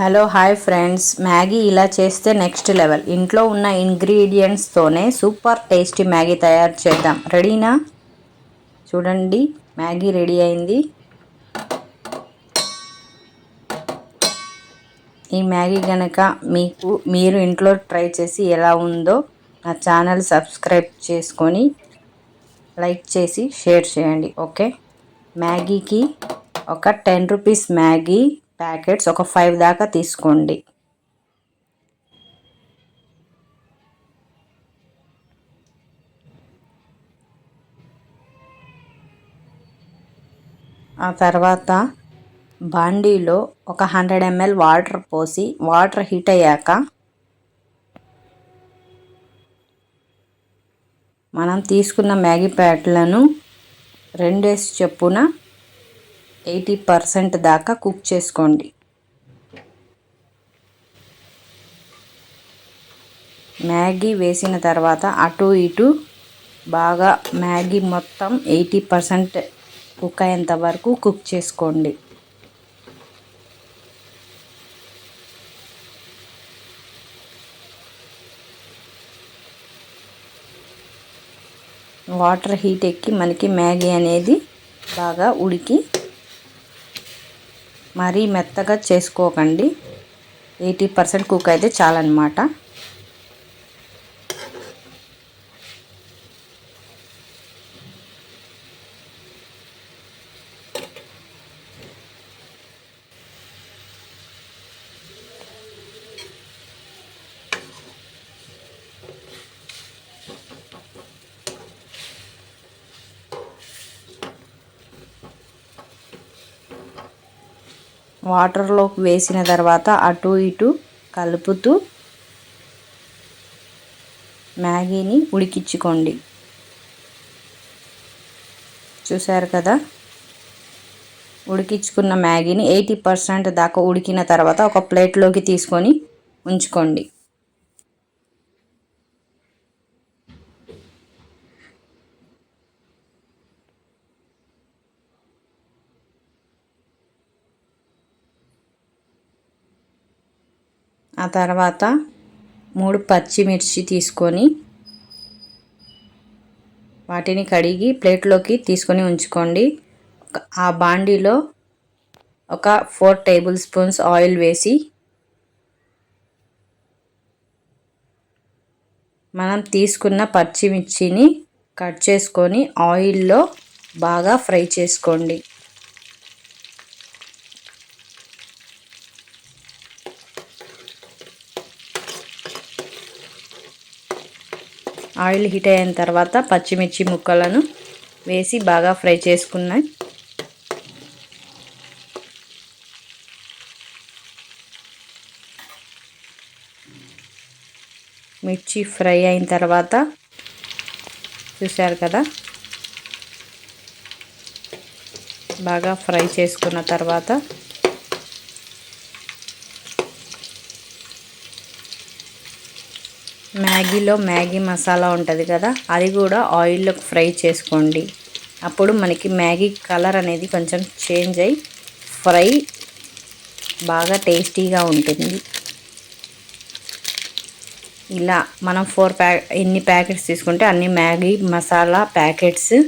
Hello hi friends, Maggi ఇలా చేస్తే next level. ఇంట్లో ఉన్న ఇంగ్రీడియంట్స్తోనే సూపర్ టేస్టీ మ్యాగీ తయారు చేద్దాం. రెడీనా? చూడండి, మ్యాగీ రెడీ అయింది. ఈ మ్యాగీ కనుక మీరు ఇంట్లో ట్రై చేసి ఎలా ఉందో నా ఛానల్ సబ్స్క్రైబ్ చేసుకొని లైక్ చేసి షేర్ చేయండి. ఓకే, మ్యాగీకి ఒక 10 రూపీస్ మ్యాగీ ప్యాకెట్స్ ఒక 5 దాకా తీసుకోండి. ఆ తర్వాత బాండీలో ఒక 100 ml వాటర్ పోసి, వాటర్ హీట్ అయ్యాక మనం తీసుకున్న మ్యాగీ ప్యాకెట్లను 2 చొప్పున 80% దాకా కుక్ చేసుకోండి. మ్యాగీ వేసిన తర్వాత అటు ఇటు బాగా మ్యాగీ మొత్తం 80% కుక్ అయ్యేంత వరకు కుక్ చేసుకోండి. వాటర్ హీట్ ఎక్కి మనకి మ్యాగీ అనేది బాగా ఉడికి, మరీ మెత్తగా చేసుకోకండి, 80% కుక్ అయితే చాలన్నమాట. వాటర్లోకి వేసిన తర్వాత అటు ఇటు కలుపుతూ మ్యాగీని ఉడికించుకోండి. చూసారు కదా, ఉడికించుకున్న మ్యాగీని 80% దాకా ఉడికిన తర్వాత ఒక ప్లేట్లోకి తీసుకొని ఉంచుకోండి. ఆ తర్వాత 3 పచ్చిమిర్చి తీసుకొని వాటిని కడిగి ప్లేట్లోకి తీసుకొని ఉంచుకోండి. ఆ బాండీలో ఒక 4 టేబుల్ స్పూన్స్ ఆయిల్ వేసి మనం తీసుకున్న పచ్చిమిర్చిని కట్ చేసుకొని ఆయిల్లో బాగా ఫ్రై చేసుకోండి. ఆయిల్ హీట్ అయిన తర్వాత పచ్చిమిర్చి ముక్కలను వేసి బాగా ఫ్రై చేసుకున్నాయి. మిర్చి ఫ్రై అయిన తర్వాత చూశారు కదా, బాగా ఫ్రై చేసుకున్న తర్వాత మ్యాగీలో మ్యాగీ మసాలా ఉంటుంది కదా, అది కూడా ఆయిల్లో ఫ్రై చేసుకోండి. అప్పుడు మనకి మ్యాగీ కలర్ అనేది కొంచెం చేంజ్ అయ్యి ఫ్రై బాగా టేస్టీగా ఉంటుంది. ఇలా మనం ఎన్ని ప్యాకెట్స్ తీసుకుంటే అన్ని మ్యాగీ మసాలా ప్యాకెట్స్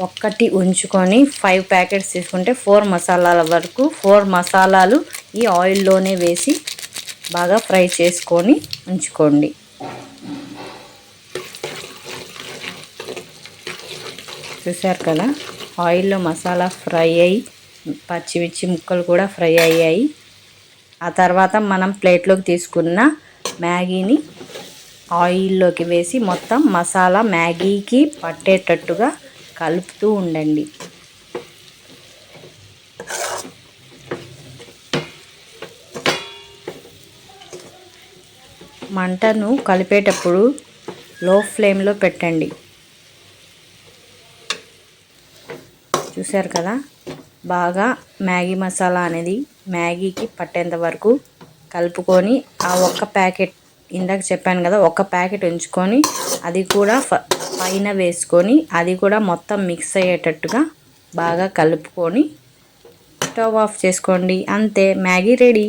ఒక్కటి ఉంచుకొని 5 ప్యాకెట్స్ తీసుకుంటే 4 మసాలాల వరకు 4 మసాలాలు ఈ ఆయిల్లోనే వేసి బాగా ఫ్రై చేసుకొని ఉంచుకోండి. చూసారు కదా, ఆయిల్లో మసాలా ఫ్రై అయ్యి పచ్చిమిర్చి ముక్కలు కూడా ఫ్రై అయ్యాయి. ఆ తర్వాత మనం ప్లేట్లోకి తీసుకున్న మ్యాగీని ఆయిల్లోకి వేసి మొత్తం మసాలా మ్యాగీకి పట్టేటట్టుగా కలుపుతూ ఉండండి. మంటను కలిపేటప్పుడు లో ఫ్లేమ్లో పెట్టండి. చూశారు కదా, బాగా మ్యాగీ మసాలా అనేది మ్యాగీకి పట్టేంత వరకు కలుపుకొని ఆ ఒక్క ప్యాకెట్ ఇందాక చెప్పాను కదా, ఒక ప్యాకెట్ ఉంచుకొని అది కూడా పైన వేసుకొని అది కూడా మొత్తం మిక్స్ అయ్యేటట్టుగా బాగా కలుపుకొని స్టవ్ ఆఫ్ చేసుకోండి. అంతే, మ్యాగీ రెడీ.